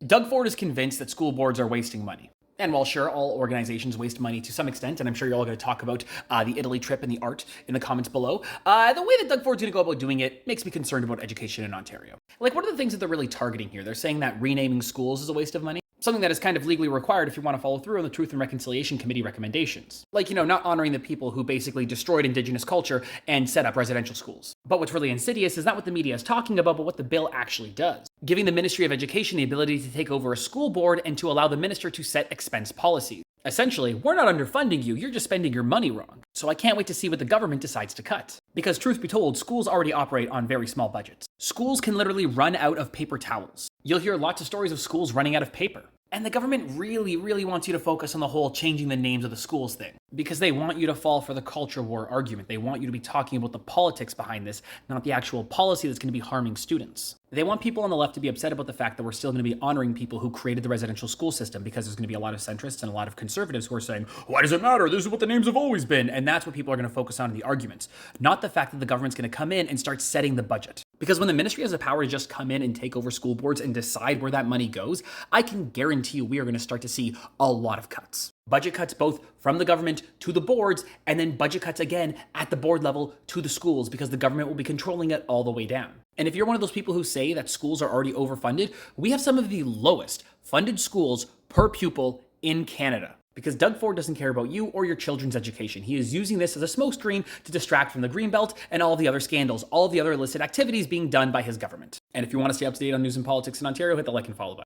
Doug Ford is convinced that school boards are wasting money. And while sure, all organizations waste money to some extent, and I'm sure you're all going to talk about the Italy trip and the art in the comments below, the way that Doug Ford's going to go about doing it makes me concerned about education in Ontario. Like, what are the things that they're really targeting here? They're saying that renaming schools is a waste of money. Something that is kind of legally required if you want to follow through on the Truth and Reconciliation Committee recommendations. Like, not honoring the people who basically destroyed Indigenous culture and set up residential schools. But what's really insidious is not what the media is talking about, but what the bill actually does. Giving the Ministry of Education the ability to take over a school board and to allow the minister to set expense policies. Essentially, we're not underfunding you, you're just spending your money wrong. So I can't wait to see what the government decides to cut. Because truth be told, schools already operate on very small budgets. Schools can literally run out of paper towels. You'll hear lots of stories of schools running out of paper. And the government really, really wants you to focus on the whole changing the names of the schools thing. Because they want you to fall for the culture war argument. They want you to be talking about the politics behind this, not the actual policy that's going to be harming students. They want people on the left to be upset about the fact that we're still going to be honoring people who created the residential school system, because there's going to be a lot of centrists and a lot of conservatives who are saying, why does it matter? This is what the names have always been. And that's what people are going to focus on in the arguments, not the fact that the government's going to come in and start setting the budget. Because when the ministry has the power to just come in and take over school boards and decide where that money goes, I can guarantee you we are going to start to see a lot of cuts. Budget cuts both from the government to the boards, and then budget cuts again at the board level to the schools, because the government will be controlling it all the way down. And if you're one of those people who say that schools are already overfunded, we have some of the lowest funded schools per pupil in Canada. Because Doug Ford doesn't care about you or your children's education. He is using this as a smokescreen to distract from the Greenbelt and all the other scandals, all of the other illicit activities being done by his government. And if you want to stay up to date on news and politics in Ontario, hit the like and follow button.